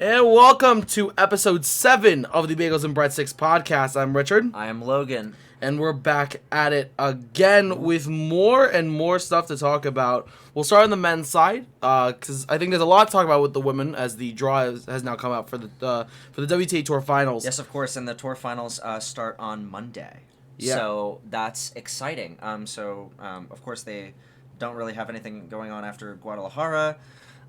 And welcome to episode 7 of the Bagels and Breadsticks podcast. I'm Richard. I am Logan. And we're back at it again with more and more stuff to talk about. We'll start on the men's side, because I think there's a lot to talk about with the women, as the draw has now come out for the WTA Tour Finals. Yes, of course, and the Tour Finals start on Monday. Yeah. So that's exciting. Of course, they don't really have anything going on after Guadalajara.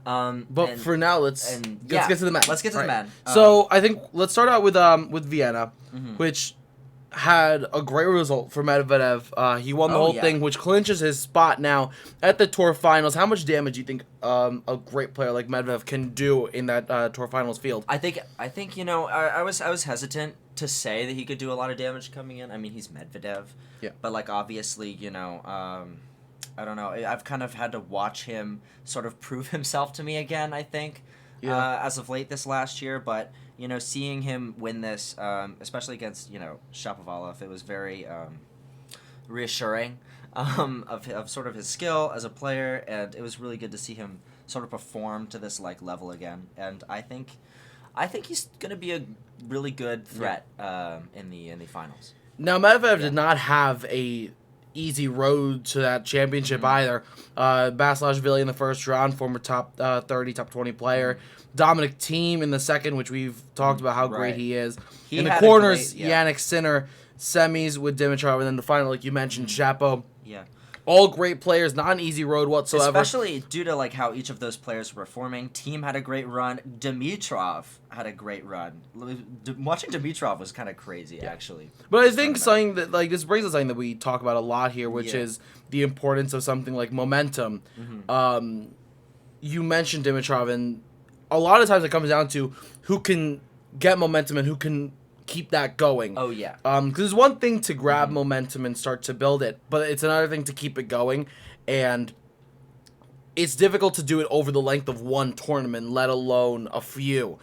But for now, let's get to the men. Let's get to the men. So I think let's start out with Vienna, which had a great result for Medvedev. He won the whole thing, which clinches his spot now at the Tour Finals. How much damage do you think a great player like Medvedev can do in that Tour Finals field? I think I was hesitant to say that he could do a lot of damage coming in. I mean, he's Medvedev. Yeah. But obviously, I don't know. I've kind of had to watch him sort of prove himself to me again, I think, as of late this last year. But, seeing him win this, especially against, Shapovalov, it was very reassuring of sort of his skill as a player. And it was really good to see him sort of perform to this, level again. And I think he's going to be a really good threat in the finals. Now, Medvedev did not have a easy road to that championship either. Basilashvili in the first round, former top 30, top 20 player. Dominic Thiem in the second, which we've talked about how great he is. In the corners, Yannick Sinner, semis with Dimitrov, and then the final, like you mentioned, Shapo. Yeah. All great players, not an easy road whatsoever. Especially due to how each of those players were performing. Thiem had a great run. Dimitrov had a great run. Watching Dimitrov was kind of crazy, actually. But I think something that this brings us something that we talk about a lot here, which is the importance of something like momentum. You mentioned Dimitrov, and a lot of times it comes down to who can get momentum and who can keep that going. Oh, yeah. Because it's one thing to grab momentum and start to build it, but it's another thing to keep it going, and it's difficult to do it over the length of one tournament, let alone a few.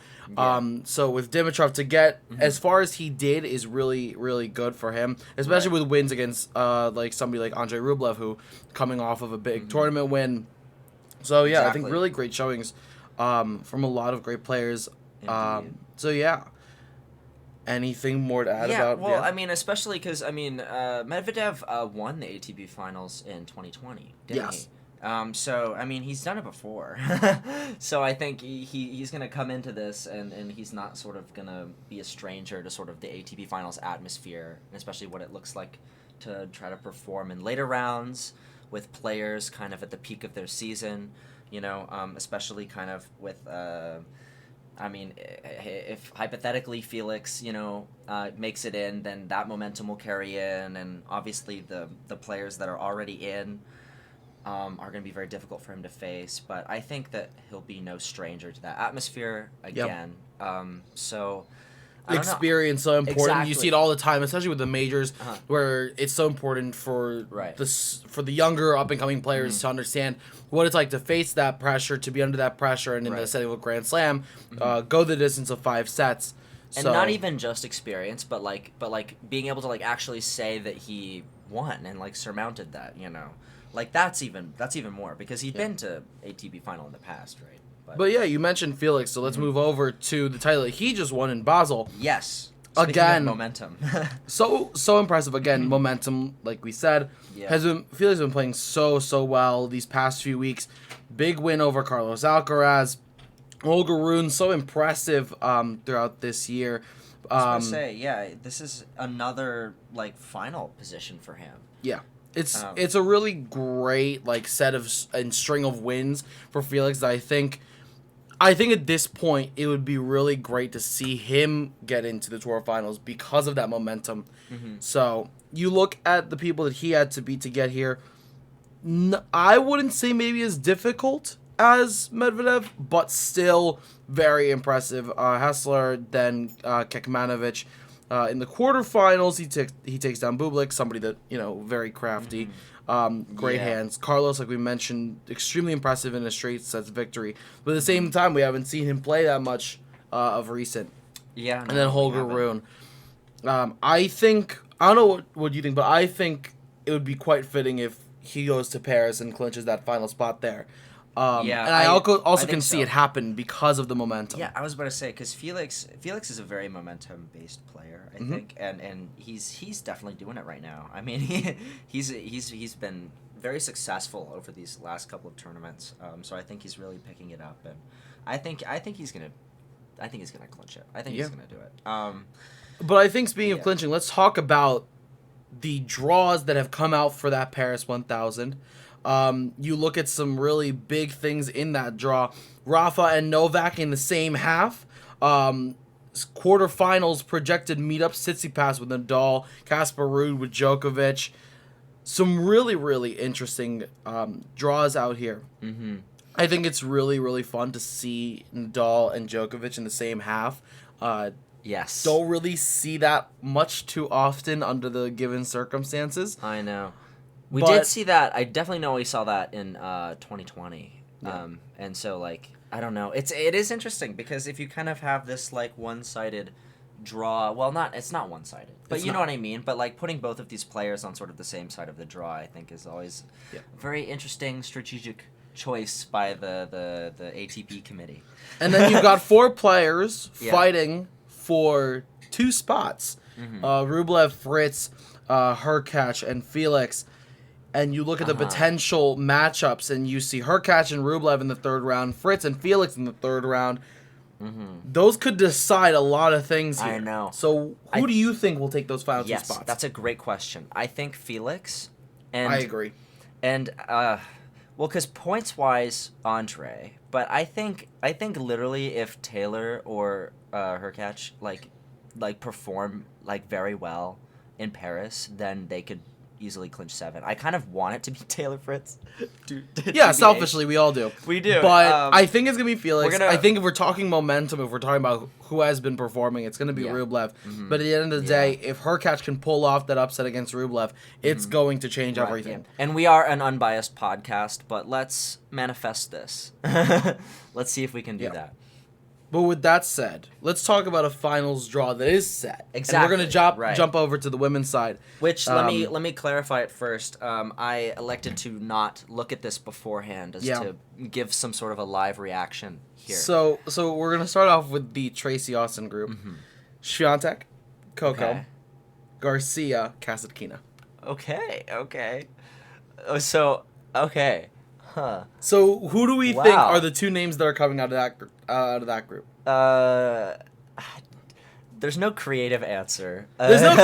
So with Dimitrov to get as far as he did is really, really good for him, especially with wins against somebody like Andrei Rublev, who coming off of a big tournament win. So I think really great showings from a lot of great players. Anything more to add about? Well, I mean, especially because, Medvedev won the ATP Finals in 2020, didn't he? So, I mean, he's done it before. So I think he's going to come into this, and he's not sort of going to be a stranger to sort of the ATP Finals atmosphere, and especially what it looks like to try to perform in later rounds with players kind of at the peak of their season, especially kind of with... if hypothetically Felix, makes it in, then that momentum will carry in, and obviously the players that are already in are going to be very difficult for him to face. But I think that he'll be no stranger to that atmosphere again. Experience so important. Exactly. You see it all the time, especially with the majors, where it's so important for the younger up and coming players to understand what it's like to face that pressure, to be under that pressure, and in the setting of a Grand Slam, go the distance of 5 sets. And not even just experience, but being able to actually say that he won and surmounted that. That's even more, because he'd been to ATP final in the past, right? But you mentioned Felix, so let's move over to the title that he just won in Basel. Yes. Again, momentum. so impressive. Again, momentum, like we said, Felix has been playing so well these past few weeks. Big win over Carlos Alcaraz. Holger Rune, so impressive throughout this year. I was going to say, this is another final position for him. Yeah. It's a really great set of and string of wins for Felix that I think at this point it would be really great to see him get into the Tour Finals because of that momentum. So you look at the people that he had to beat to get here. I wouldn't say maybe as difficult as Medvedev, but still very impressive. Hessler, then Kekmanovic. In the quarterfinals, he takes down Bublik, somebody that, very crafty, great hands. Carlos, like we mentioned, extremely impressive in a straight sets victory. But at the same time, we haven't seen him play that much of recent. Yeah. And then Holger Rune. I don't know what you think, but I think it would be quite fitting if he goes to Paris and clinches that final spot there. And I also can see so. it happen because of the momentum. Yeah, I was about to say, because Felix is a very momentum-based player, I think, and he's definitely doing it right now. I mean, he's been very successful over these last couple of tournaments. So I think he's really picking it up, and I think he's gonna clinch it. I think he's gonna do it. But I think speaking of clinching, let's talk about the draws that have come out for that Paris 1000. You look at some really big things in that draw. Rafa and Novak in the same half. Quarterfinals projected meetup Tsitsipas with Nadal, Casper Ruud with Djokovic. Some really, really interesting draws out here. Mm-hmm. I think it's really, really fun to see Nadal and Djokovic in the same half. Yes. Don't really see that much too often under the given circumstances. I know. We did see that. I definitely know we saw that in 2020. Yeah. And so, like, I don't know. It is interesting because if you kind of have this, like, one-sided draw, well, it's not one-sided, but you know what I mean? But, like, putting both of these players on sort of the same side of the draw, I think, is always a very interesting strategic choice by the ATP committee. And then you've got 4 players fighting for 2 spots. Rublev, Fritz, Hurkacz, and Felix. And you look at the potential matchups, and you see Hurkacz and Rublev in the 3rd round, Fritz and Felix in the 3rd round. Those could decide a lot of things here. I know. So who do you think will take those final 2 spots? Yes, that's a great question. I think Felix. And I agree. And, well, because points-wise, Andre. But I think literally if Taylor or Hurkacz like perform like very well in Paris, then they could easily clinch 7. I kind of want it to be Taylor Fritz. Yeah, selfishly we all do. We do. But I think it's gonna be Felix. I think if we're talking momentum, if we're talking about who has been performing, it's gonna be Rublev. But at the end of the day, if Hurkacz can pull off that upset against Rublev, it's going to change everything. Yeah. And we are an unbiased podcast, but let's manifest this. Let's see if we can do that. But with that said, let's talk about a finals draw that is set. Exactly. And we're gonna jump over to the women's side. Which let me clarify it first. I elected to not look at this beforehand, as to give some sort of a live reaction here. So we're gonna start off with the Tracy Austin group: Swiatek, Coco, Garcia, Kasatkina. Okay. So Huh. So who do we think are the 2 names that are coming out of that group? There's no creative answer. There's no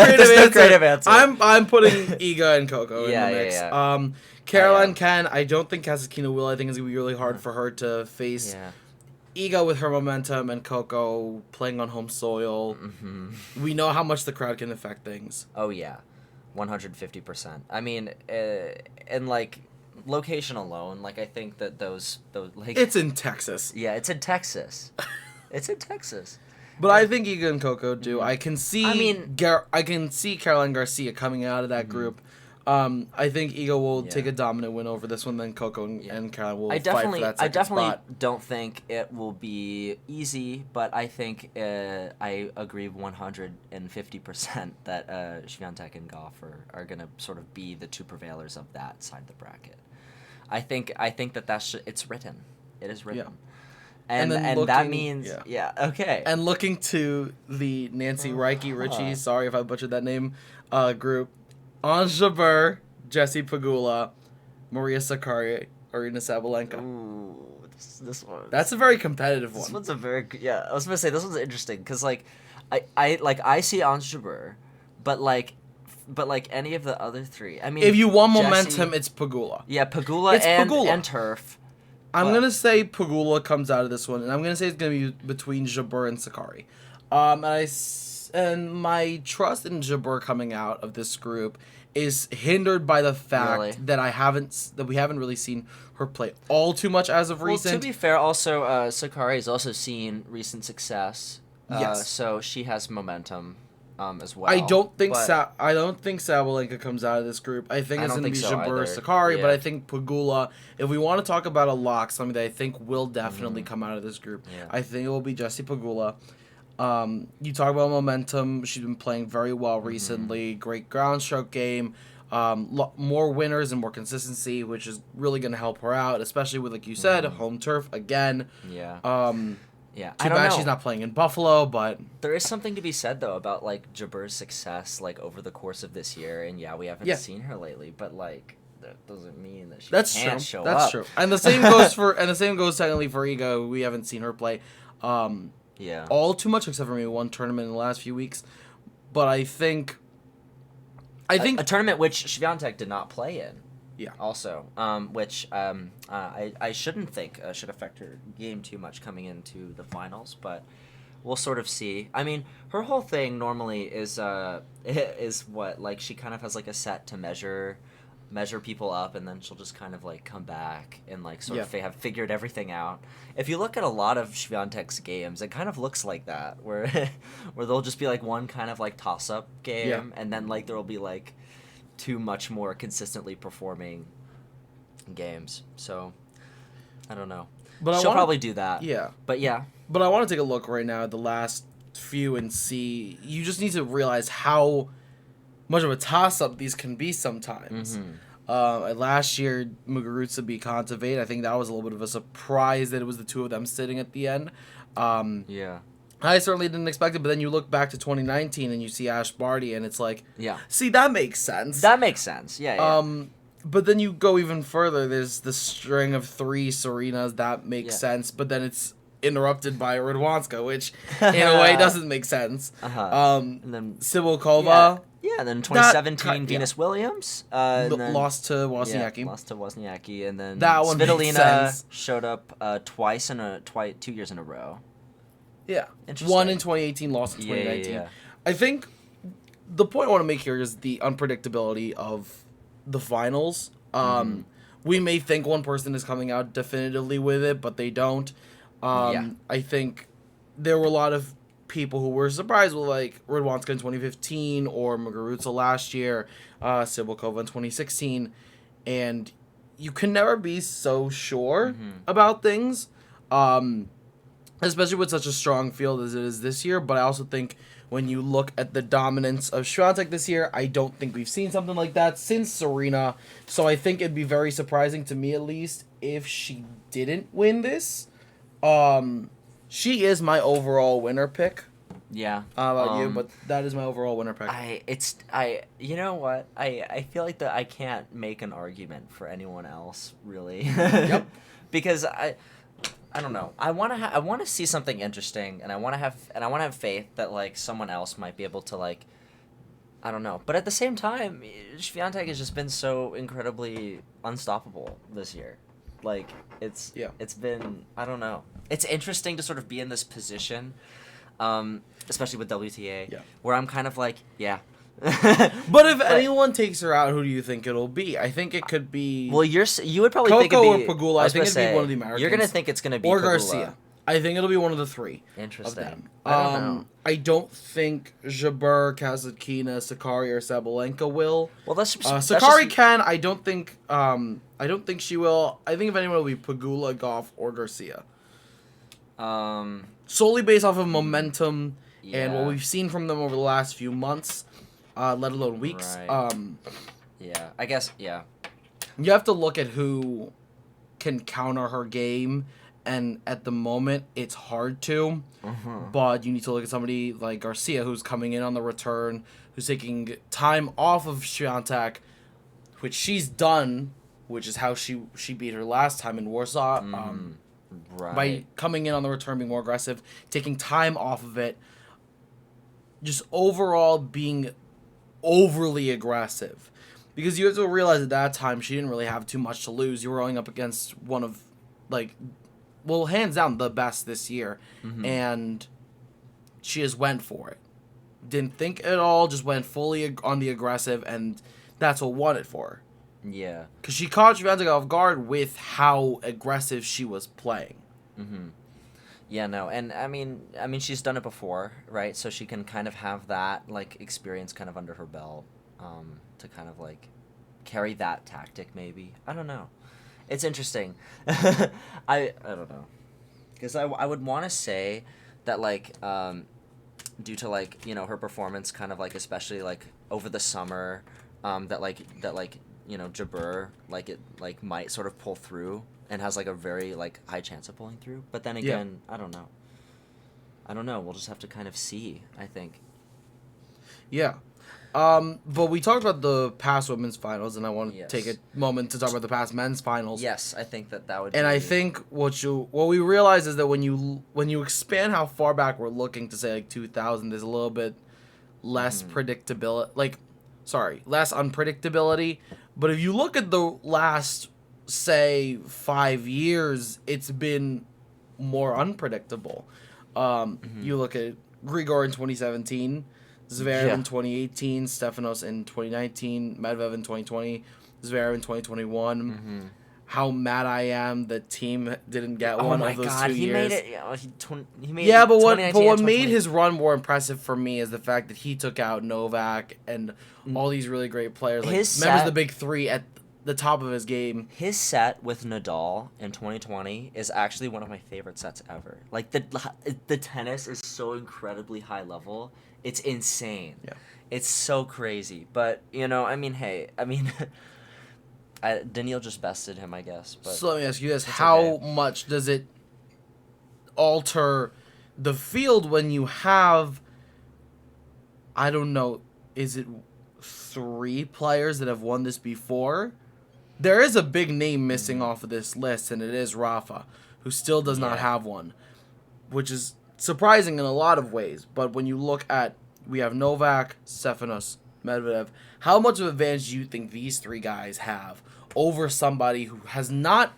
creative answer. I'm putting Iga and Coco in the mix. Yeah. Caroline can. I don't think Kasatkina will. I think it's gonna be really hard for her to face Iga with her momentum and Coco playing on home soil. We know how much the crowd can affect things. Oh yeah, 150%. I mean, and like. Location alone, like I think that those like it's in Texas. Yeah, it's in Texas. But I think Iga and Coco do. I can see. I can see Caroline Garcia coming out of that group. I think Iga will take a dominant win over this one. Then Coco and Caroline will fight for that second spot. Don't think it will be easy, but I think I agree 150% that Swiatek and Goff are gonna sort of be the 2 prevailers of that side of the bracket. I think that it's written. It is written. Yeah. And that means okay. And looking to the Nancy Richie, sorry if I butchered that name, group, Ons Jabeur, Jessie Pegula, Maria Sakkari, Aryna Sabalenka. Ooh, this one. That's a very competitive one. This one's a very I was gonna say this one's interesting because like I see Ons Jabeur, but like any of the other 3. I mean, if you want momentum, it's Pegula. Yeah, Pegula and Turf. I'm going to say Pegula comes out of this one, and I'm going to say it's going to be between Jabeur and Sakkari. And my trust in Jabeur coming out of this group is hindered by the fact that we haven't really seen her play all too much as of recent. Well, to be fair, also Sakkari has also seen recent success. Yes. So she has momentum. As well. I don't think Sabalenka comes out of this group. I think it's going to be Jabeur, Sakkari, but I think Pegula, if we want to talk about a lock, something that I think will definitely come out of this group, I think it will be Jessie Pegula. You talk about momentum. She's been playing very well recently. Great ground stroke game. more winners and more consistency, which is really going to help her out, especially with, like you said, home turf again. Yeah. Yeah, Too bad she's not playing in Buffalo, but there is something to be said though about like Jabber's success like over the course of this year, and we haven't seen her lately, but like that doesn't mean that she can't show up. That's true. And the same goes technically for Iga. We haven't seen her play all too much except for maybe one tournament in the last few weeks. But I think a tournament which Swiatek did not play in. Yeah. Also, which I shouldn't think should affect her game too much coming into the finals, but we'll sort of see. I mean, her whole thing normally is what, like, she kind of has like a set to measure people up, and then she'll just kind of like come back and like sort of have figured everything out. If you look at a lot of Swiatek's games, it kind of looks like that, where there'll just be like one kind of like toss up game, and then like there'll be like two much more consistently performing games. So I don't know. But she'll probably do that. Yeah. But yeah. But I want to take a look right now at the last few and see. You just need to realize how much of a toss-up these can be sometimes. Last year, Muguruza beat Kontaveit. I think that was a little bit of a surprise that it was the two of them sitting at the end. I certainly didn't expect it, but then you look back to 2019 and you see Ash Barty, and it's like, see, that makes sense. That makes sense, yeah. But then you go even further. There's the string of 3 Serenas. That makes sense, but then it's interrupted by Radwanska, which in a way doesn't make sense. And then Cibulkova. Yeah, and then 2017 Venus Williams lost to Wozniacki. And then that one Svitolina showed up twice 2 years in a row. Yeah. One in 2018, lost in 2019. I think the point I want to make here is the unpredictability of the finals. We may think one person is coming out definitively with it, but they don't. I think there were a lot of people who were surprised with, like, Radwanska in 2015 or Muguruza last year, Cibulkova in 2016, and you can never be so sure about things. Especially with such a strong field as it is this year. But I also think when you look at the dominance of Swiatek this year, I don't think we've seen something like that since Serena. So I think it'd be very surprising, to me at least, if she didn't win this. She is my overall winner pick. Yeah. How about you? But that is my overall winner pick. You know what? I feel like that I can't make an argument for anyone else, really. Yep. Because I don't know. I want to see something interesting, and I want to have faith that like someone else might be able to, like, I don't know. But at the same time, Swiatek has just been so incredibly unstoppable this year. Like it's been, I don't know. It's interesting to sort of be in this position, especially with WTA, where I'm kind of like, But if anyone takes her out, who do you think it'll be? I think it could be. Well, you would probably think Coco it'd be or Pegula. I think it'd be one of the Americans. You're gonna think it's gonna be or Pegula. Garcia. I think it'll be one of the 3. Interesting. Of them. I don't know. I don't think Jabber, Kasatkina, Sakari, or Sabalenka will. Well, Sakari can. I don't think. I don't think she will. I think if anyone will be Pegula, Goff, or Garcia. Solely based off of momentum and what we've seen from them over the last few months. Let alone weeks. Right. I guess, You have to look at who can counter her game, and at the moment, it's hard to. But you need to look at somebody like Garcia, who's coming in on the return, who's taking time off of Swiatek, which she's done, which is how she beat her last time in Warsaw. By coming in on the return, being more aggressive, taking time off of it, just overall being overly aggressive, because you have to realize at that time she didn't really have too much to lose. You were going up against one of, like, well, hands down the best this year, and she just went for it. Didn't think at all, just went fully on the aggressive, and that's what won it for her. Yeah, because she caught Swiatek off guard with how aggressive she was playing. Yeah, no, and I mean, she's done it before, right? So she can kind of have that, like, experience kind of under her belt, to kind of, like, carry that tactic, maybe. I don't know. It's interesting. I don't know. Because I would want to say that, like, due to, like, you know, her performance kind of, like, especially, like, over the summer, that Jabeur might sort of pull through and has a very high chance of pulling through. But then again, I don't know. We'll just have to kind of see, I think. Yeah. But we talked about the past women's finals, and I want to take a moment to talk about the past men's finals. Yes, I think that would. And I think what we realize is that when you expand how far back we're looking to say 2000, there's a little bit less predictability. Less unpredictability. But if you look at the last, say, 5 years, it's been more unpredictable. You look at Grigor in 2017. Zverev in 2018, Stefanos in 2019, Medvedev in 2020, Zverev in 2021. How mad I am the team didn't get one of those 2 years. He made it. But what made his run more impressive for me is the fact that he took out Novak and all these really great players, members of the big three at the top of his game. His set with Nadal in 2020 is actually one of my favorite sets ever. The tennis is so incredibly high level. It's insane. Yeah. It's so crazy. But, Daniil just bested him, I guess. But so let me ask you this. How much does it alter the field when you have, I don't know, is it 3 players that have won this before? There is a big name missing off of this list, and it is Rafa, who still does not have one, which is surprising in a lot of ways. But when you look at, we have Novak, Stefanos, Medvedev, how much of an advantage do you think these 3 guys have over somebody who has not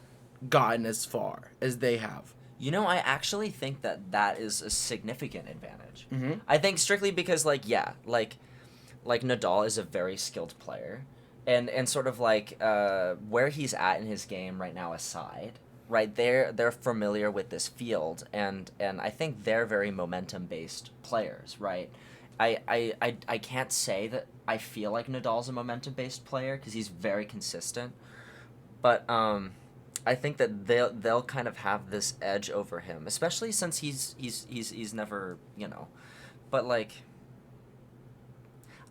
gotten as far as they have? I actually think that is a significant advantage. I think strictly because, Nadal is a very skilled player, and sort of where he's at in his game right now aside, right, they're familiar with this field, and I think they're very momentum-based players, right? I can't say that I feel like Nadal's a momentum-based player because he's very consistent, but I think that they'll kind of have this edge over him, especially since he's never, but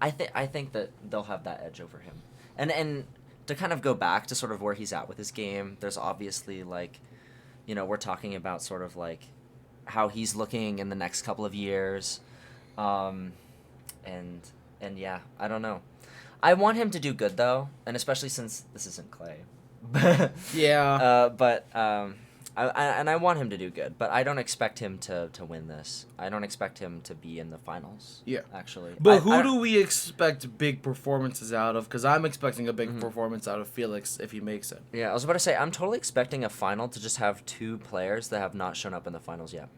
I think that they'll have that edge over him, and to kind of go back to sort of where he's at with his game, there's obviously we're talking about sort of how he's looking in the next couple of years. And yeah, I don't know. I want him to do good though, and especially since this isn't clay. Yeah. I want him to do good, but I don't expect him to win this. I don't expect him to be in the finals. Yeah. Actually. But who do we expect big performances out of? Because I'm expecting a big performance out of Felix if he makes it. Yeah, I was about to say, I'm totally expecting a final to just have 2 players that have not shown up in the finals yet.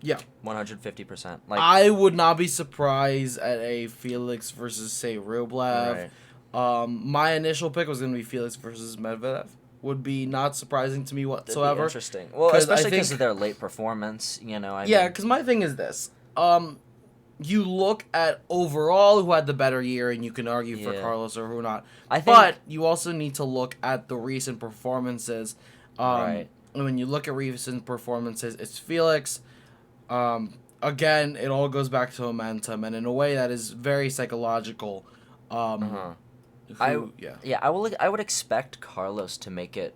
Yeah. 150%. I would not be surprised at a Felix versus, say, Rublev. Right. My initial pick was going to be Felix versus Medvedev. Would be not surprising to me whatsoever. That'd be interesting. Well, especially because of their late performance, because my thing is this. You look at overall who had the better year, and you can argue for Carlos or who not. But you also need to look at the recent performances. Right. And when you look at recent performances, it's Felix. Again, it all goes back to momentum, and in a way that is very psychological. I would expect Carlos to make it,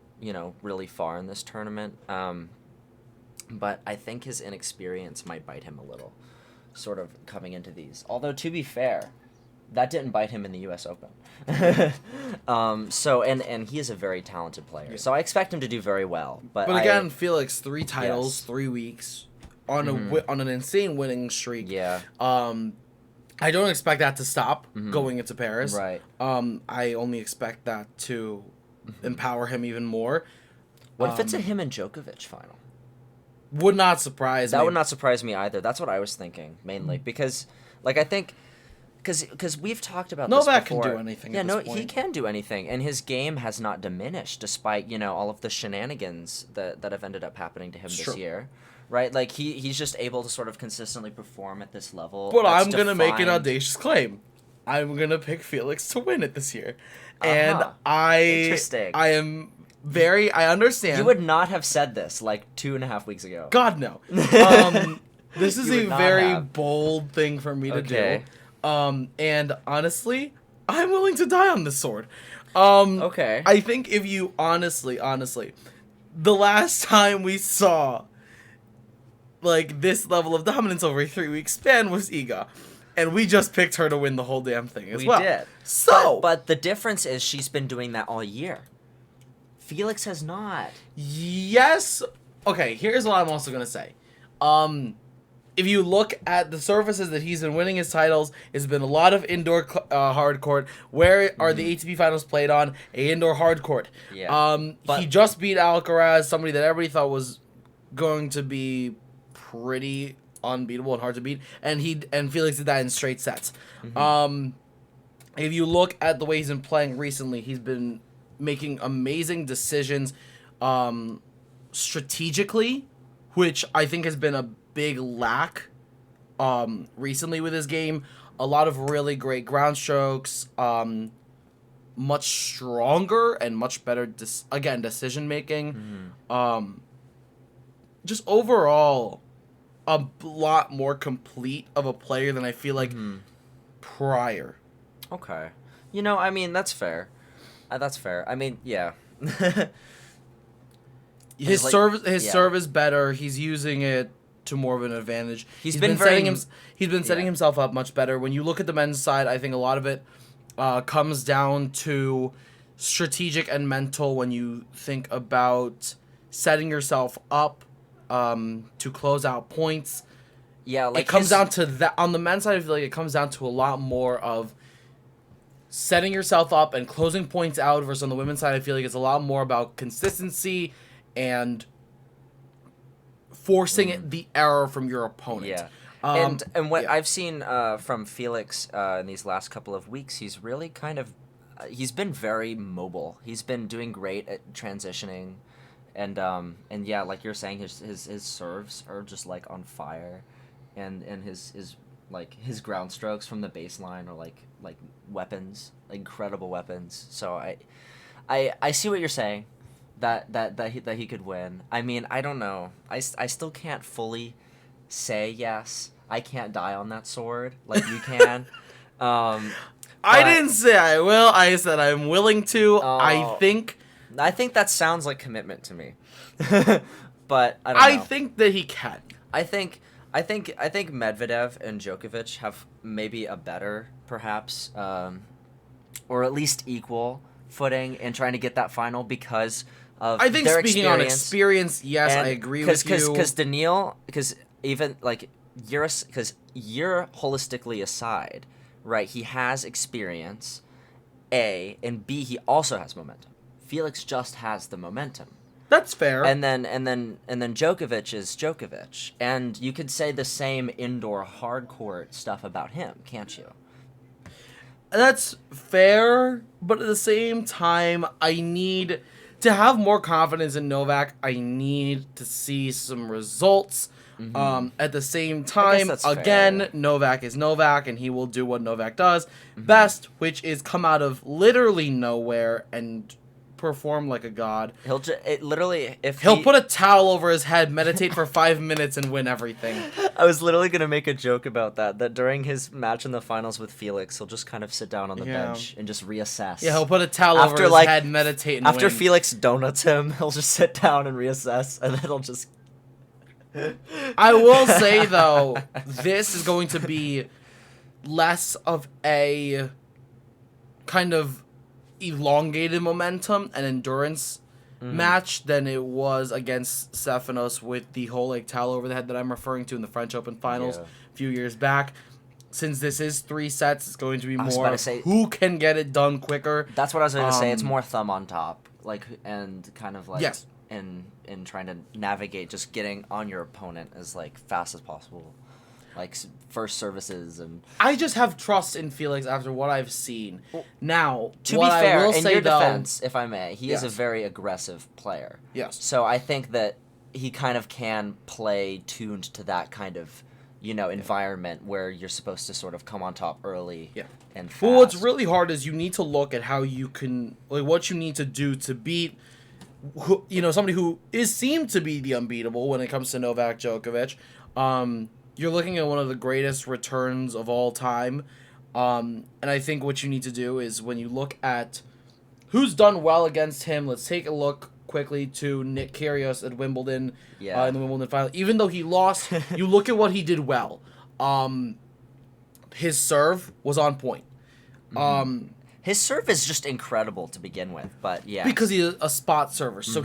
really far in this tournament. But I think his inexperience might bite him a little, sort of coming into these. Although, to be fair, that didn't bite him in the U.S. Open. And he is a very talented player. So I expect him to do very well. But again, Felix, 3 titles, 3 weeks, on an insane winning streak. Yeah. I don't expect that to stop going into Paris. Right. I only expect that to empower him even more. What if it's a him and Djokovic final? Would not surprise me. That would not surprise me either. That's what I was thinking, mainly. Because, I think... Because we've talked about this before. Novak can do anything at this point. He can do anything. And his game has not diminished despite, all of the shenanigans that have ended up happening to him this year. Right? He's just able to sort of consistently perform at this level. But I'm going to make an audacious claim. I'm going to pick Felix to win it this year. And Interesting. I understand. You would not have said this 2.5 weeks ago. God, no. This is a very bold thing for me to do. And honestly, I'm willing to die on this sword. Okay. I think if you honestly, the last time we saw like this level of dominance over a 3-week span was Iga, and we just picked her to win the whole damn thing as well. We did. So, but the difference is she's been doing that all year. Felix has not. Yes. Okay, here's what I'm also gonna say. If you look at the surfaces that he's been winning his titles, it's been a lot of indoor hard court. Where are the ATP finals played on? A indoor hard court. Yeah. He just beat Alcaraz, somebody that everybody thought was going to be pretty unbeatable and hard to beat, and Felix did that in straight sets. If you look at the way he's been playing recently, he's been making amazing decisions strategically, which I think has been a big lack recently with his game. A lot of really great ground strokes, much stronger and much better decision making. Just overall a lot more complete of a player than I feel like prior. Okay. You know, I mean, that's fair. That's fair. I mean, yeah. His serve is better. He's using it to more of an advantage. He's been setting himself up much better. When you look at the men's side, I think a lot of it comes down to strategic and mental when you think about setting yourself up to close out points. Yeah, like it comes down to that. On the men's side, I feel like it comes down to a lot more of setting yourself up and closing points out, versus on the women's side, I feel like it's a lot more about consistency and forcing the error from your opponent. Yeah. And what I've seen from Felix in these last couple of weeks, he's really kind of he's been very mobile. He's been doing great at transitioning, and yeah, like you're saying, his serves are just like on fire, and his ground strokes from the baseline are like weapons, incredible weapons. So I see what you're saying, that he could win. I mean, I don't know. I still can't fully say yes. I can't die on that sword like you can. I didn't say I will. I said I'm willing to. I think that sounds like commitment to me. But I don't know. I think that he can. I think Medvedev and Djokovic have maybe a better, perhaps, or at least equal footing in trying to get that final because of I think their speaking experience. on experience, yes, I agree with you. Because Daniil, because even like you're holistically aside, right? He has experience, A, and B, he also has momentum. Felix just has the momentum. That's fair. And then Djokovic is Djokovic, and you could say the same indoor hard court stuff about him, can't you? That's fair, but at the same time, I need to have more confidence in Novak. I need to see some results. At the same time, again, fair. Novak is Novak, and he will do what Novak does best, which is come out of literally nowhere and perform like a god. He'll put a towel over his head, meditate for 5 minutes, and win everything. I was literally gonna make a joke about that during his match in the finals with Felix, he'll just kind of sit down on the bench and just reassess. Yeah, he'll put a towel over his head, meditate, and after win. Felix donuts him, he'll just sit down and reassess, and then he'll just. I will say though, this is going to be less of a kind of elongated momentum and endurance match than it was against Stefanos with the whole like towel over the head that I'm referring to in the French Open finals a few years back. Since this is 3 sets, it's going to be more who can get it done quicker. That's what I was going to say. It's more thumb on top, and kind of like yes. in trying to navigate just getting on your opponent as like fast as possible, like first services. And I just have trust in Felix after what I've seen. Now, to be fair, in your defense, if I may, he is a very aggressive player. Yes. So I think that he kind of can play tuned to that kind of, environment where you're supposed to sort of come on top early and fast. Well, what's really hard is you need to look at how you can, like, what you need to do to beat, somebody who seemed to be the unbeatable when it comes to Novak Djokovic. You're looking at one of the greatest returns of all time. And I think what you need to do is when you look at who's done well against him, let's take a look quickly to Nick Kyrgios at Wimbledon in the Wimbledon final. Even though he lost, you look at what he did well. His serve was on point. His serve is just incredible to begin with, but yeah. Because he's a spot server, so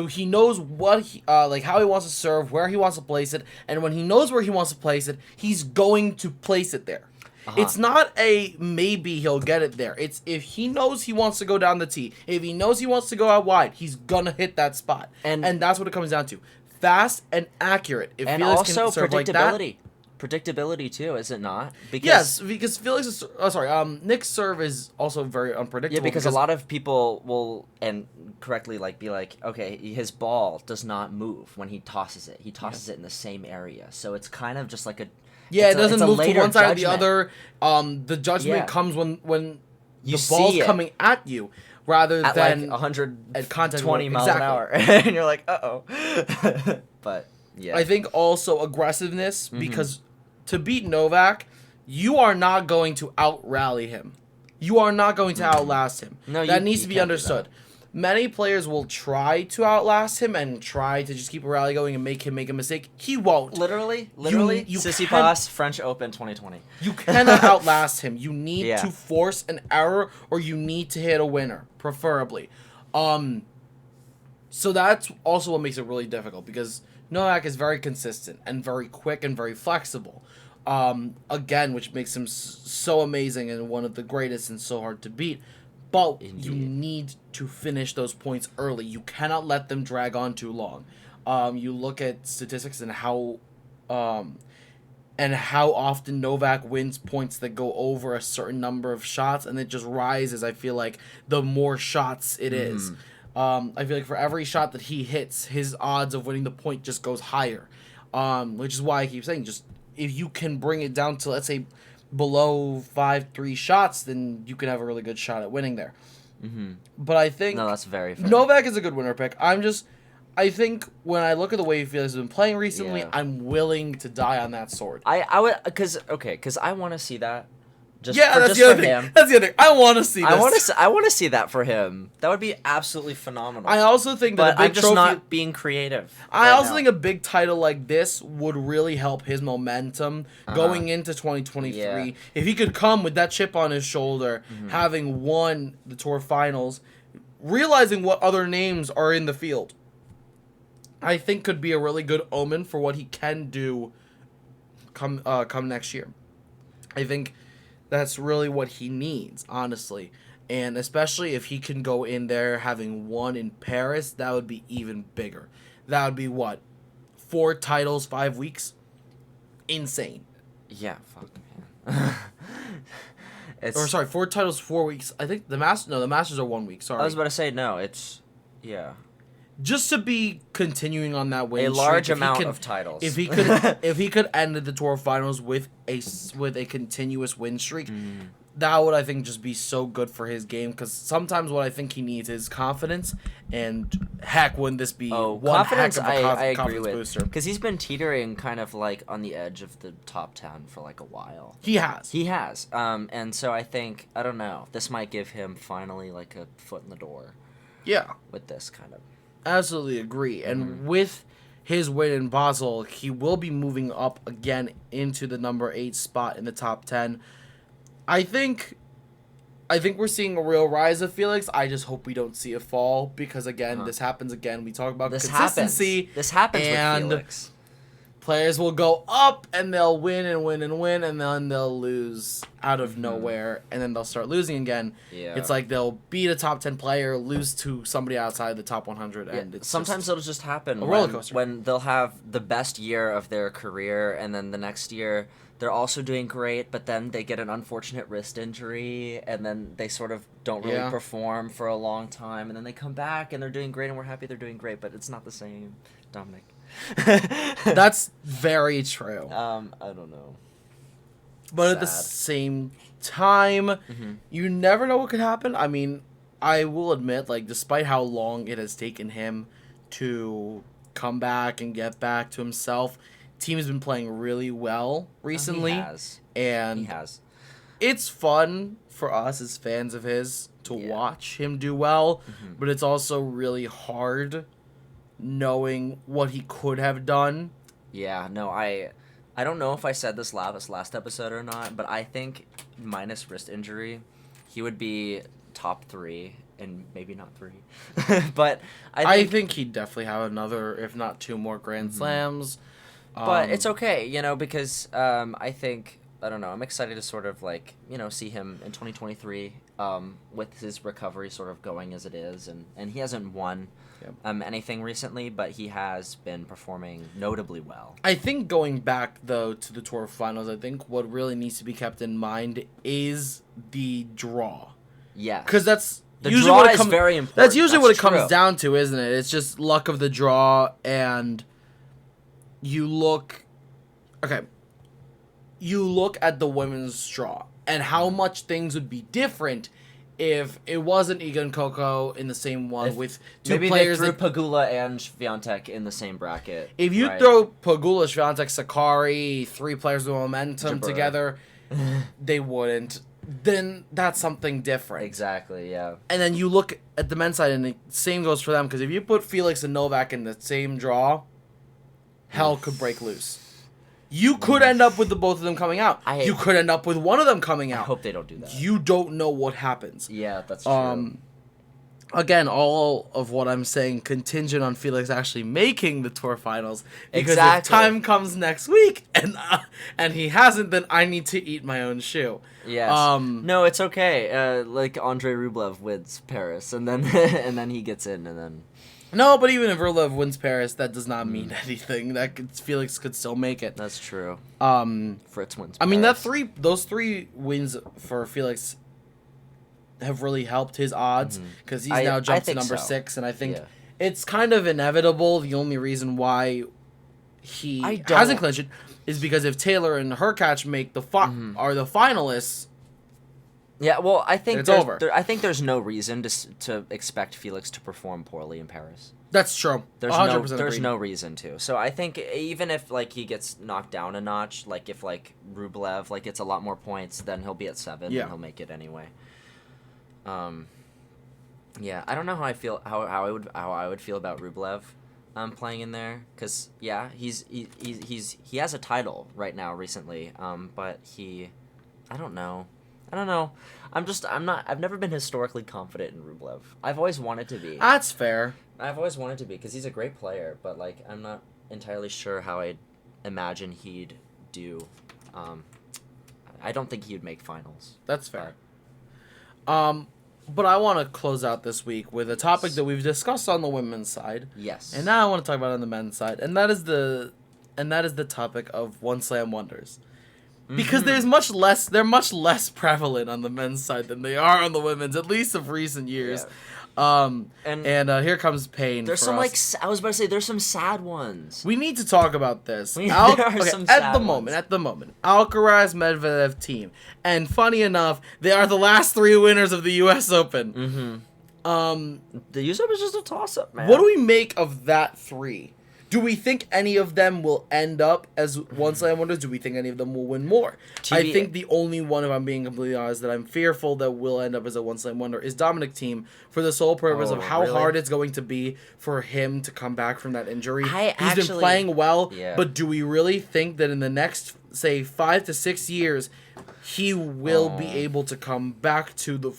he knows what like how he wants to serve, where he wants to place it, and when he knows where he wants to place it, he's going to place it there. It's not a maybe he'll get it there. It's if he knows he wants to go down the tee, if he knows he wants to go out wide, he's gonna hit that spot, and that's what it comes down to: fast and accurate. If and Felix also can serve predictability. like that, predictability too, is it not? Because because Felix is Nick's serve is also very unpredictable. Yeah, because a lot of people will and correctly be like, okay, his ball does not move when he tosses it. He tosses it in the same area, so it's kind of just like a it doesn't move to one side or the other. The judgment comes when the ball's coming at you rather than like 120 at miles an hour, and you're like, uh-oh. But yeah, I think also aggressiveness because to beat Novak, you are not going to out-rally him. You are not going to outlast him. No, that needs to be understood. Many players will try to outlast him and try to just keep a rally going and make him make a mistake. He won't. Literally, you Tsitsipas, French Open 2020. You cannot outlast him. You need to force an error or you need to hit a winner, preferably. So that's also what makes it really difficult because Novak is very consistent and very quick and very flexible. Again, which makes him so amazing and one of the greatest and so hard to beat. But you need to finish those points early. You cannot let them drag on too long. You look at statistics and how often Novak wins points that go over a certain number of shots, and it just rises. I feel like the more shots it is. I feel like for every shot that he hits, his odds of winning the point just goes higher. Which is why I keep saying, just if you can bring it down to, let's say, below 5-3 shots, then you can have a really good shot at winning there. But I think that's very fair. Novak is a good winner pick. I think when I look at the way Felix has been playing recently, I'm willing to die on that sword. I would because I want to see that. That's the other thing. That's the other thing. I want to see this. I want to see that for him. That would be absolutely phenomenal. I also think that I'm just not being creative. I also think a big title like this would really help his momentum going into 2023. Yeah. If he could come with that chip on his shoulder, having won the Tour Finals, realizing what other names are in the field, I think could be a really good omen for what he can do come next year. I think that's really what he needs, honestly. And especially if he can go in there having won in Paris, that would be even bigger. That would be, 4 titles, 5 weeks? Insane. Yeah, fuck, man. 4 titles, 4 weeks. I think the Masters are 1 week, sorry. I was about to say, no, just to be continuing on that win streak, large amount of titles. If he could end the Tour Finals with a continuous win streak, that would, I think, just be so good for his game. Because sometimes what I think he needs is confidence, and heck, wouldn't this be confidence? I agree confidence with, booster? Because he's been teetering kind of like on the edge of the top 10 for like a while. He has. And so I think, I don't know, this might give him finally like a foot in the door. Yeah. With this kind of. Absolutely agree. And with his win in Basel, he will be moving up again into the number 8 spot in the top 10. I think we're seeing a real rise of Felix. I just hope we don't see a fall because, again, this happens again. We talk about consistency. This happens with Felix. Players will go up and they'll win and win and win, and then they'll lose out of nowhere, and then they'll start losing again. Yeah. It's like they'll beat a top 10 player, lose to somebody outside the top 100, and it's sometimes it'll just happen a roller coaster. When they'll have the best year of their career, and then the next year they're also doing great, but then they get an unfortunate wrist injury, and then they sort of don't really perform for a long time, and then they come back and they're doing great, and we're happy they're doing great, but it's not the same, Dominic. That's very true. I don't know. But at the same time, you never know what could happen. I mean, I will admit, like, despite how long it has taken him to come back and get back to himself, team has been playing really well recently. He has. And he has. it's fun for us as fans of his to watch him do well, but it's also really hard knowing what he could have done. Yeah, no, I don't know if I said this last episode or not, but I think minus wrist injury, he would be top 3 and maybe not 3. But I think he'd definitely have another, if not 2 more Grand Slams. But it's okay, because I think, I don't know, I'm excited to sort of see him in 2023 with his recovery sort of going as it is. And he hasn't won anything recently, but he has been performing notably well. I think going back, though, to the Tour Finals, I think what really needs to be kept in mind is the draw. Yeah. Because that's the usually draw what is very important. That's usually what it comes true. down to, isn't it? It's just luck of the draw, and you look at the women's draw and how much things would be different if it wasn't Egan Coco in the same one with 2 players. Maybe they threw Pagula and Swiatek in the same bracket. If you throw Pagula, Swiatek, Sakari, 3 players with momentum together, they wouldn't. Then that's something different. Exactly, yeah. And then you look at the men's side, and the same goes for them, because if you put Felix and Novak in the same draw, hell could break loose. You could end up with the both of them coming out. You could end up with one of them coming out. I hope they don't do that. You don't know what happens. Yeah, that's true. Again, all of what I'm saying contingent on Felix actually making the Tour Finals. Because if time comes next week and he hasn't, then I need to eat my own shoe. Yes. No, it's okay. Like Andrei Rublev wins Paris, and then and then he gets in, and then. No, but even if Rublev wins Paris, that does not mean anything. Felix could still make it. That's true. Fritz wins Paris. I mean, those 3 wins for Felix have really helped his odds, because he's now jumped to number 6, and I think it's kind of inevitable. The only reason why he hasn't clinched it is because if Taylor and Hurkacz make are the finalists. Yeah, well, I think it's over. I think there's no reason to expect Felix to perform poorly in Paris. That's true. There's no reason to. So I think even if he gets knocked down a notch, if Rublev gets a lot more points, then he'll be at 7 and he'll make it anyway. Yeah, I don't know how I feel how I would feel about Rublev playing in there, cuz he has a title right now recently, but I don't know. I've never been historically confident in Rublev. I've always wanted to be. That's fair. I've always wanted to be, because he's a great player, but I'm not entirely sure how I'd imagine he'd do. I don't think he'd make finals. That's fair. But I want to close out this week with a topic that we've discussed on the women's side. Yes. And now I want to talk about it on the men's side, and that is the topic of One Slam Wonders. Because they're much less prevalent on the men's side than they are on the women's, at least of recent years. Yeah. And here comes pain. There's some I was about to say there's some sad ones. We need to talk about this. There are some sad ones. At the moment, Alcaraz Medvedev team, and funny enough, they are the last 3 winners of the U.S. Open. The U.S. Open is just a toss-up, man. What do we make of that 3? Do we think any of them will end up as One Slam Wonders? Do we think any of them will win more? I think the only one, if I'm being completely honest, that I'm fearful that will end up as a One Slam Wonder is Dominic Thiem, for the sole purpose of how hard it's going to be for him to come back from that injury. He's been playing well, but do we really think that in the next, say, 5 to 6 years, he will be able to come back to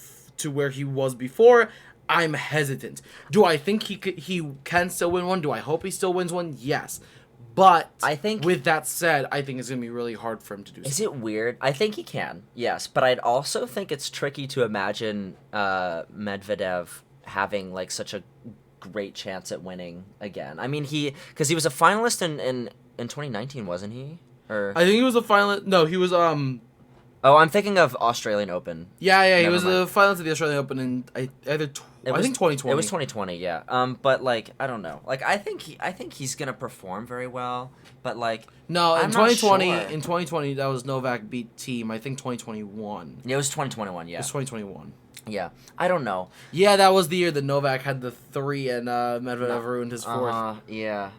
where he was before? I'm hesitant. Do I think he can still win one? Do I hope he still wins one? Yes. But I think, with that said, I think it's going to be really hard for him to do so. Is it weird? I think he can, yes. But I'd also think it's tricky to imagine Medvedev having such a great chance at winning again. I mean, because he was a finalist in 2019, wasn't he? Or I think he was a finalist. No, he was Oh, I'm thinking of Australian Open. Yeah, he was the finalist of the Australian Open in I think 2020. It was 2020, yeah. But I don't know. I think he's gonna perform very well. But no, in 2020, not sure. In 2020, that was Novak beat Thiem. I think 2021. Yeah, it was 2021. Yeah, it was 2021. Yeah, I don't know. Yeah, that was the year that Novak had the 3 and Medvedev ruined his 4th. Yeah.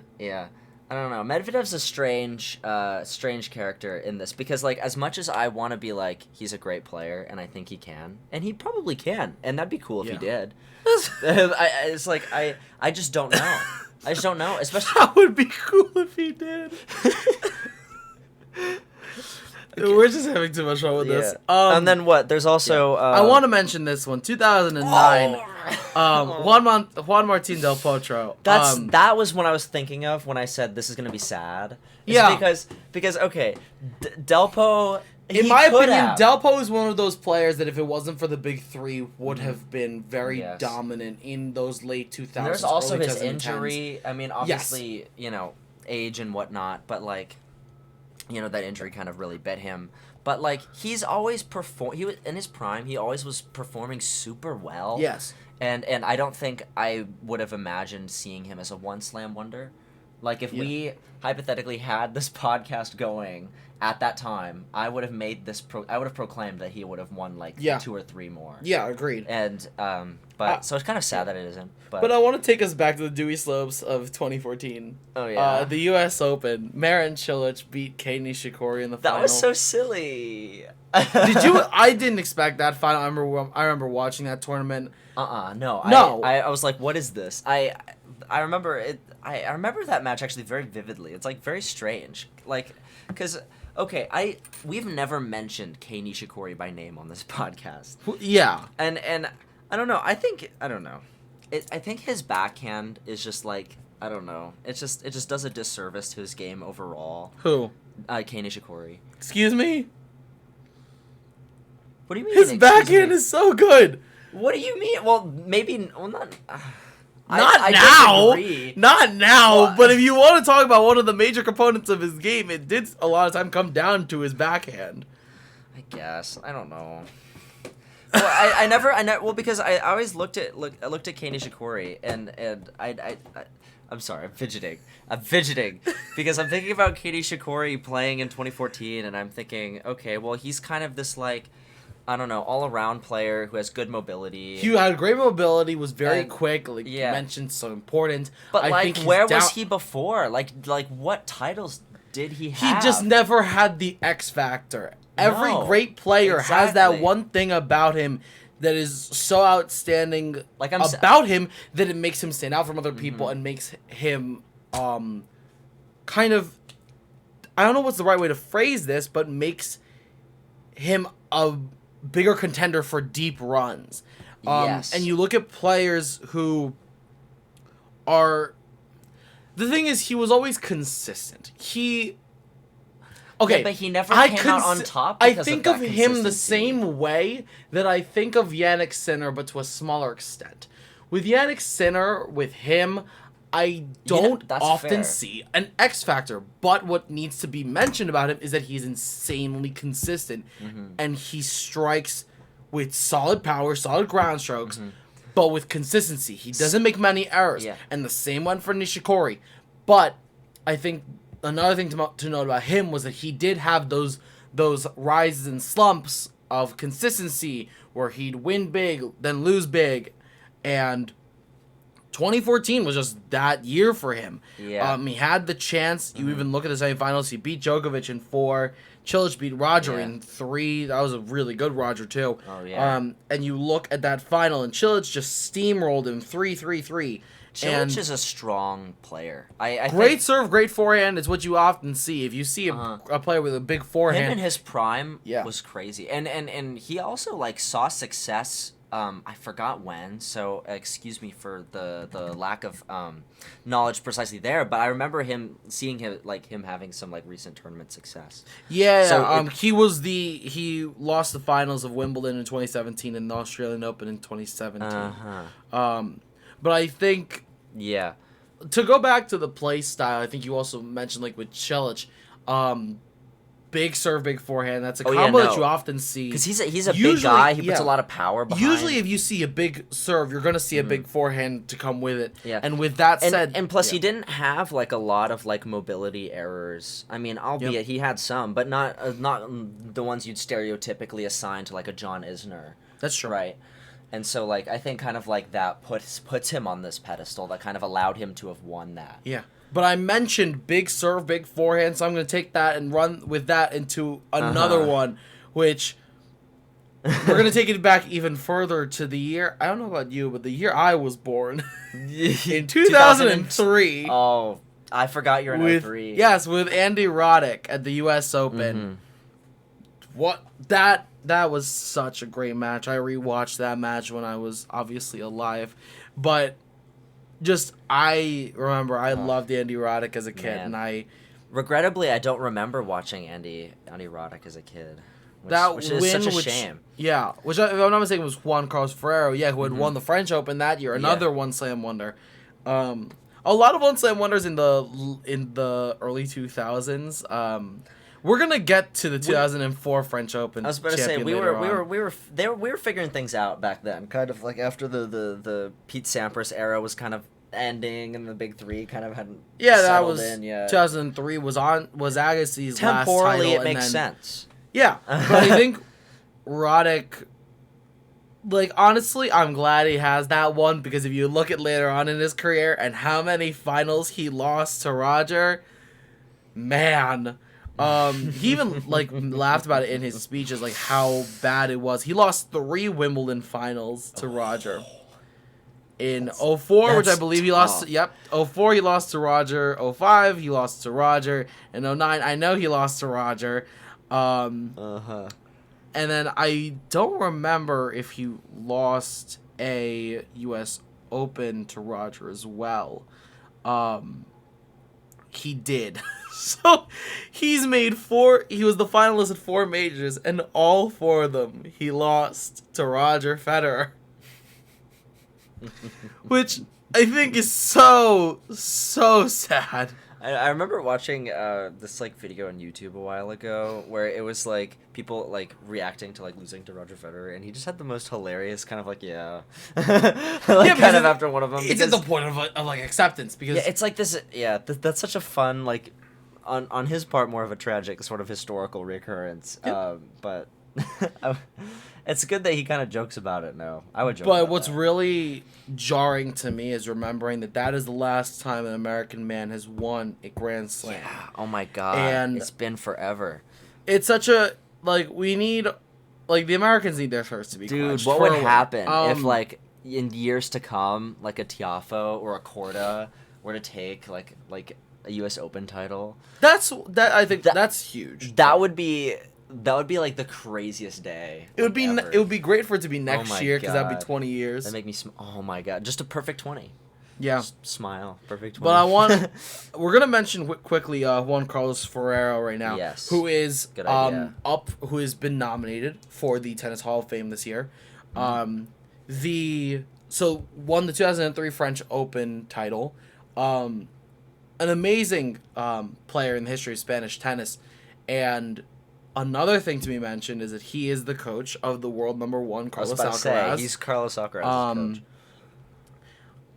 I don't know. Medvedev's a strange character in this because, like, as much as I want to be like, he's a great player, and I think he can, and he probably can, and that'd be cool if he did. It's like, I just don't know. I just don't know, especially... That would be cool if he did. We're just having too much fun with this. And then what? There's also... I want to mention this one. 2009. Juan Martin Del Potro. That was what I was thinking of when I said this is going to be sad. Because okay, Delpo... In my opinion, Delpo is one of those players that if it wasn't for the big three, would have been very dominant in those late 2000s. And there's also his injury. I mean, obviously, age and whatnot, but like... that injury kind of really bit him. But, like, he's always he was in his prime, he always was performing super well. Yes. And I don't think I would have imagined seeing him as a one slam wonder. Like, if we hypothetically had this podcast going at that time, I would have made this I would have proclaimed that he would have won, like, 2 or 3 more. Yeah, agreed. And, so it's kind of sad that it isn't. But I want to take us back to the dewy slopes of 2014. Oh, yeah. The U.S. Open. Marin Cilic beat Kei Nishikori in the final. That was so silly. Did you? I didn't expect that final. I remember watching that tournament. No. I was like, what is this? I remember it. I remember that match actually very vividly. It's like very strange. Like, because... Okay, we've never mentioned Kei Nishikori by name on this podcast. Yeah. And I don't know. I don't know. I think his backhand is just like, I don't know. It just does a disservice to his game overall. Who? Kei Nishikori. Excuse me? What do you mean? His backhand is so good. What do you mean? Well, maybe not. Not now, but if you want to talk about one of the major components of his game, it did a lot of time come down to his backhand. I guess. I don't know. Well, I never because I always looked at Kei Nishikori and I'm sorry, I'm fidgeting because I'm thinking about Kei Nishikori playing in 2014 and I'm thinking, okay, well, he's kind of this like, I don't know, all-around player who has good mobility. He had great mobility, was very quick, like you mentioned, so important. But I think where was he before? Like what titles did he have? He just never had the X factor. Every great player has that one thing about him that is so outstanding about him that it makes him stand out from other people and makes him kind of, I don't know what's the right way to phrase this, but makes him a bigger contender for deep runs. Yes. And you look at players who are... The thing is, he was always consistent. Okay, but he never came out on top. I think of him the same way that I think of Yannick Sinner, but to a smaller extent. With Yannick Sinner, with him, I don't often see an X factor. But what needs to be mentioned about him is that he's insanely consistent, and he strikes with solid power, solid ground strokes, but with consistency. He doesn't make many errors, and the same one for Nishikori. But I think another thing to note about him was that he did have those rises and slumps of consistency where he'd win big, then lose big, and 2014 was just that year for him. Yeah. He had the chance. You even look at the semifinals. He beat Djokovic in 4. Cilic beat Roger in 3. That was a really good Roger, too. Oh, yeah. And you look at that final, and Cilic just steamrolled him 3-3-3. Cilic is a strong player. I great think serve, great forehand is what you often see. If you see a player with a big forehand. him in his prime was crazy. And he also like saw success. I forgot when, so excuse me for the lack of knowledge precisely there. But I remember seeing him having some like recent tournament success. Yeah, so he lost the finals of Wimbledon in 2017 and the Australian Open in 2017. But I think to go back to the play style, I think you also mentioned like with Cilic, big serve, big forehand. That's a combo that you often see. Because he's a big guy. He puts a lot of power behind. Usually if you see a big serve, you're going to see a big forehand to come with it. Yeah. And with that said... And plus he didn't have like a lot of like mobility errors. I mean, albeit he had some, but not the ones you'd stereotypically assign to like a John Isner. That's true. Right. And so, like, I think kind of like that puts him on this pedestal that kind of allowed him to have won that. Yeah. But I mentioned big serve, big forehand, so I'm going to take that and run with that into another one, which we're going to take it back even further to the year. I don't know about you, but the year I was born. In 2003. Oh, I forgot you're in 03. Yes, with Andy Roddick at the U.S. Open. What that was such a great match. I rewatched that match when I was obviously alive, but just I remember I loved Andy Roddick as a kid, and regrettably I don't remember watching Andy Roddick as a kid. Which is such a shame. Yeah, which if I'm not mistaken was Juan Carlos Ferrero, who had won the French Open that year. Another one slam wonder. A lot of one slam wonders in the early 2000s. We're gonna get to the 2004 French Open. I was about to say we were figuring things out back then, kind of like after the Pete Sampras era was kind of ending and the big three kind of hadn't settled in yet. 2003 was Agassi's last title. Temporally, it makes sense. Yeah, but I think Roddick, like, honestly, I'm glad he has that one, because if you look at later on in his career and how many finals he lost to Roger, man. He even, like, laughed about it in his speeches, like, how bad it was. He lost 3 Wimbledon finals to Roger. In 04, which I believe he lost. 04 he lost to Roger. 05 he lost to Roger. In 09 I know he lost to Roger. And then I don't remember if he lost a U.S. Open to Roger as well. He did. So he's made 4. He was the finalist at 4 majors, and all 4 of them he lost to Roger Federer. Which I think is so sad. I remember watching this like video on YouTube a while ago where it was like people like reacting to like losing to Roger Federer, and he just had the most hilarious kind of like kind of after one of them. It's at the point of like acceptance, because it's like this. Yeah, that's such a fun like on his part more of a tragic sort of historical recurrence. Yep. But it's good that he kind of jokes about it now. I would joke. But what's really jarring to me is remembering that is the last time an American man has won a Grand Slam. Yeah. Oh my God. And it's been forever. It's such a we need the Americans need their thirst to be quenched. Dude, what would happen if like in years to come like a Tiafoe or a Korda were to take like a U.S. Open title? I think that's huge. That would be like the craziest day. It would be great for it to be next year, because that'd be 20 years. That'd make me oh my God, just a perfect 20. Yeah. Just smile, perfect 20. But we're gonna mention quickly Juan Carlos Ferrero right now. Yes. Who is who has been nominated for the Tennis Hall of Fame this year. Won the 2003 French Open title. An amazing player in the history of Spanish tennis. And another thing to be mentioned is that he is the coach of the world #1 Carlos Alcaraz. He's Carlos Alcaraz's coach.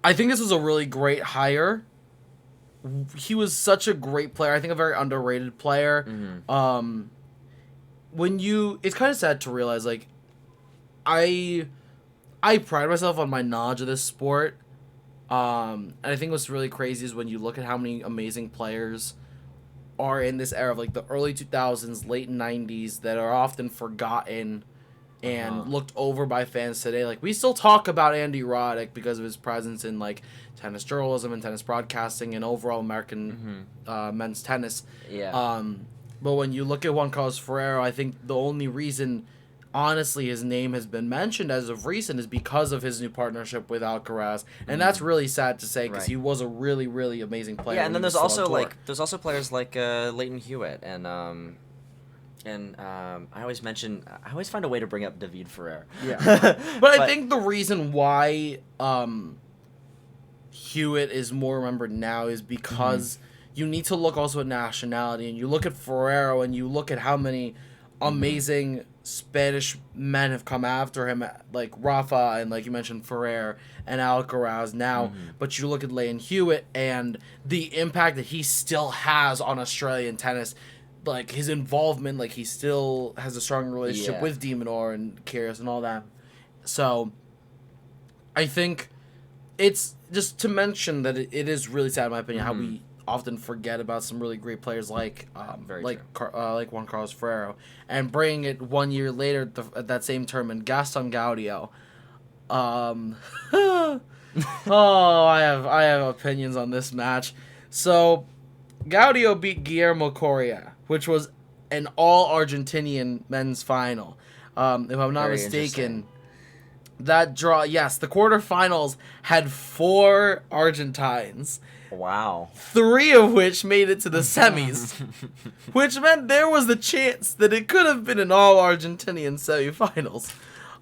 I think this was a really great hire. He was such a great player. I think a very underrated player. It's kind of sad to realize, like, I pride myself on my knowledge of this sport. And I think what's really crazy is when you look at how many amazing players are in this era of like the early 2000s, late 90s that are often forgotten and looked over by fans today. Like, we still talk about Andy Roddick because of his presence in like tennis journalism and tennis broadcasting and overall American men's tennis. Yeah. But when you look at Juan Carlos Ferrero, I think the only reason, honestly, his name has been mentioned as of recent is because of his new partnership with Alcaraz, and that's really sad to say, because he was a really, really amazing player. Yeah, and then there's also players like Leighton Hewitt and I always find a way to bring up David Ferrer. Yeah, but I think the reason why Hewitt is more remembered now is because you need to look also at nationality, and you look at Ferrero, and you look at how many amazing Spanish men have come after him, like Rafa and, like you mentioned, Ferrer and Alcaraz now. But you look at Leighton Hewitt and the impact that he still has on Australian tennis, like his involvement, like he still has a strong relationship with De Minaur and Kyrgios and all that. So I think it's just to mention that it is really sad, in my opinion, often forget about some really great players like Very like Juan Carlos Ferrero, and bringing it 1 year later at that same tournament, Gaston Gaudio. Oh, I have opinions on this match. So, Gaudio beat Guillermo Coria, which was an all Argentinian men's final. If I'm not mistaken, that draw, yes, the quarterfinals had 4 Argentines. Wow. 3 of which made it to the semis, which meant there was the chance that it could have been an all Argentinian semifinals.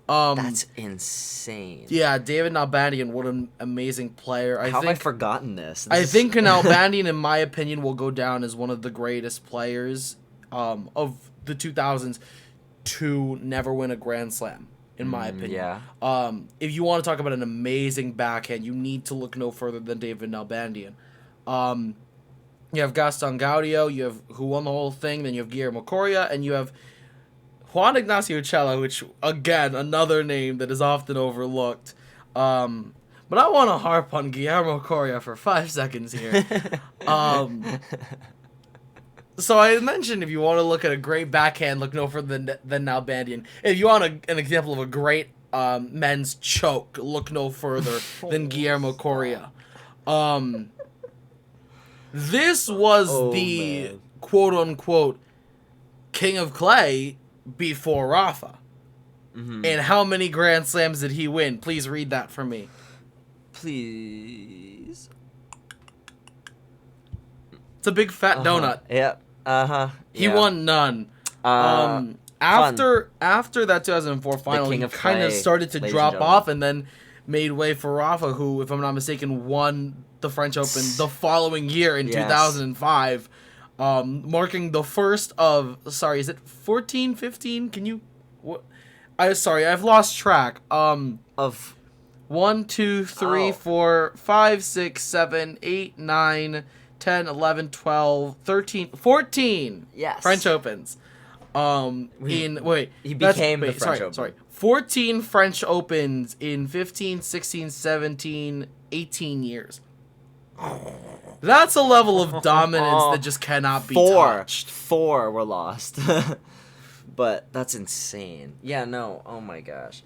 That's insane. Yeah, David Nalbandian, what an amazing player. How have I forgotten this? I think Nalbandian, in my opinion, will go down as one of the greatest players of the 2000s to never win a Grand Slam, in my opinion. Yeah. If you want to talk about an amazing backhand, you need to look no further than David Nalbandian. You have Gaston Gaudio, you have who won the whole thing, then you have Guillermo Coria, and you have Juan Ignacio Chela, which, again, another name that is often overlooked. But I want to harp on Guillermo Coria for 5 seconds here. So I mentioned if you want to look at a great backhand, look no further than Nalbandian. If you want an example of a great men's choke, look no further than Guillermo Coria. This was the quote-unquote king of clay before Rafa. Mm-hmm. And how many Grand Slams did he win? Please read that for me. Please. It's a big fat donut. Yep. He won none. After that 2004 final, he kind of started to drop off and then made way for Rafa, who, if I'm not mistaken, won the French Open the following year in 2005. Marking the first of, is it 14, 15? Can you, what? I've lost track. Of 1, 2, 3, 4, 5, 6, 7, 8, 9, 10, 11, 12, 13, 14. Yes. French Opens. He became the French Open. 14 French Opens in 15, 16, 17, 18 years. That's a level of dominance that just cannot be touched. 4 were lost. But that's insane. Yeah, no. Oh my gosh.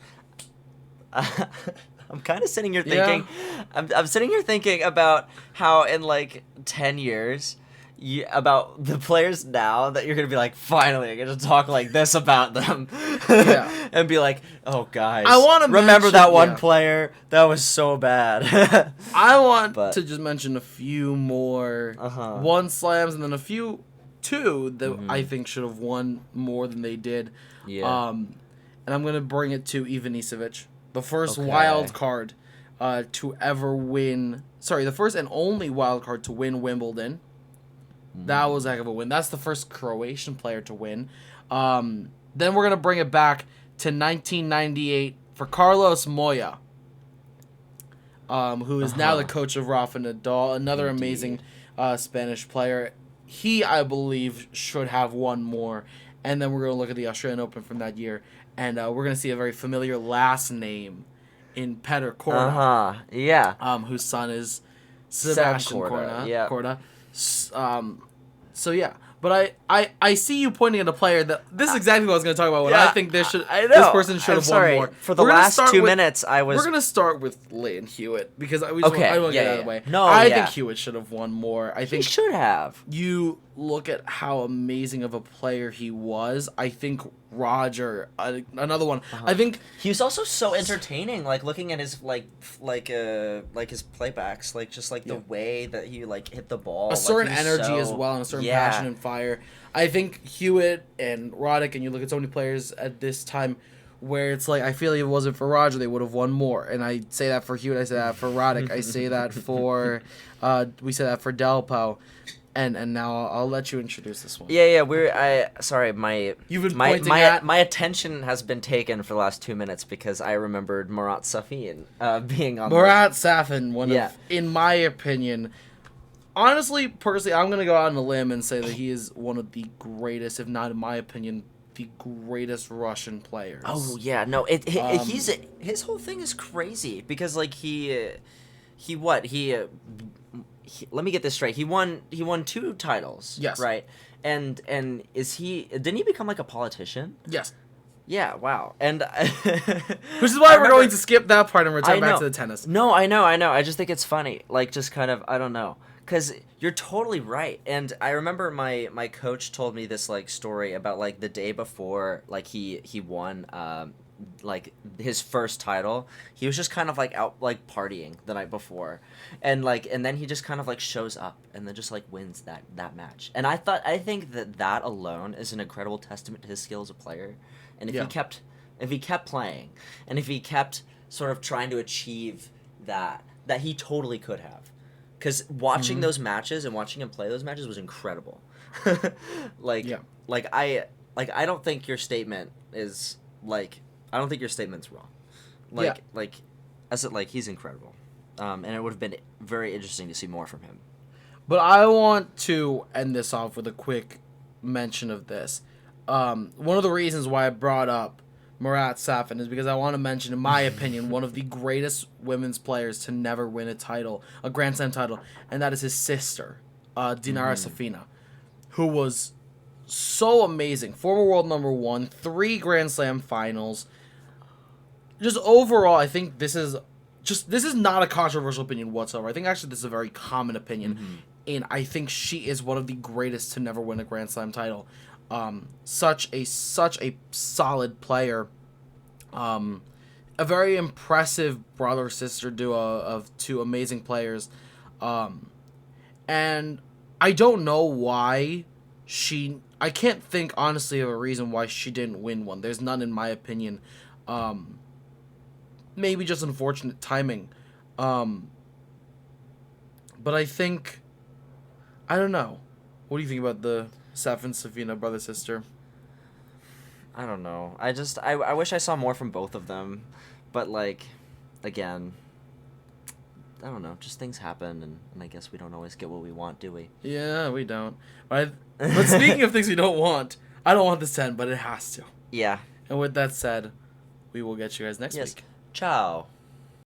I'm kind of sitting here thinking. Yeah. I'm sitting here thinking about how in like 10 years, about the players now that you're gonna be like, finally, I get to talk like this about them, and be like, oh guys, I want to remember that one player that was so bad. I want to just mention a few more 1 slams and then a few 2 that I think should have won more than they did. Yeah. And I'm gonna bring it to Ivan Isavic, the first wild card to ever win. Sorry, the first and only wild card to win Wimbledon. That was a heck of a win. That's the first Croatian player to win. Then we're going to bring it back to 1998 for Carlos Moya, who is now the coach of Rafa Nadal, another amazing Spanish player. He, I believe, should have won more. And then we're going to look at the Australian Open from that year, and we're going to see a very familiar last name in Petr Korda. Whose son is Sebastian Korda. Korda. So yeah, but I see you pointing at a player that this is exactly what I was going to talk about. When I think this person should have won more. For the last 2 minutes, we're going to start with Leighton Hewitt because I don't want to get out of the way. No, I think Hewitt should have won more. I think he should have. You look at how amazing of a player he was. I think Roger, another one. I think he was also so entertaining. Like looking at his like his playbacks, like just like the way that he like hit the ball, a certain energy as well, and a certain passion and fire. I think Hewitt and Roddick, and you look at so many players at this time, where it's like I feel like if it wasn't for Roger, they would have won more. And I say that for Hewitt, I say that for Roddick, I say that for we say that for Delpo. And now I'll let you introduce this one. Yeah. My attention has been taken for the last 2 minutes because I remembered Murat Safin being on. Murat Safin, one of, in my opinion, honestly, personally, I'm gonna go out on a limb and say that he is one of the greatest, if not in my opinion, the greatest Russian players. Oh yeah, no, his whole thing is crazy because like he let me get this straight. He won 2 titles. Yes. Right. And didn't he become like a politician? Yes. Yeah, wow. And which is why we're going to skip that part and return back to the tennis. No, I know. I just think it's funny. Like, just kind of, I don't know. Because you're totally right. And I remember my coach told me this, like, story about, like, the day before, like, he won, like, his first title. He was just kind of, like, out, like, partying the night before. And, like, and then he just kind of, like, shows up and then just, like, wins that match. And I think that alone is an incredible testament to his skill as a player. And if he kept playing, and if he kept sort of trying to achieve that he totally could have, because watching those matches and watching him play those matches was incredible. I don't think your statement is I don't think your statement's wrong. He's incredible, and it would have been very interesting to see more from him. But I want to end this off with a quick mention of this. One of the reasons why I brought up Marat Safin is because I want to mention, in my opinion, one of the greatest women's players to never win a Grand Slam title, and that is his sister, Dinara Safina, who was so amazing. Former world number 1, 3 Grand Slam finals. Just overall, I think this is not a controversial opinion whatsoever. I think actually this is a very common opinion, and I think she is one of the greatest to never win a Grand Slam title. Such a solid player, a very impressive brother-sister duo of 2 amazing players, and I don't know why I can't think honestly of a reason why she didn't win one. There's none in my opinion. Maybe just unfortunate timing, but I think, I don't know. What do you think about the Safin Safina brother sister? I don't know. I wish I saw more from both of them, but again, I don't know. Just things happen, and I guess we don't always get what we want, do we? Yeah, we don't. But speaking of things we don't want, I don't want this to end, but it has to. Yeah. And with that said, we will get you guys next week. Ciao.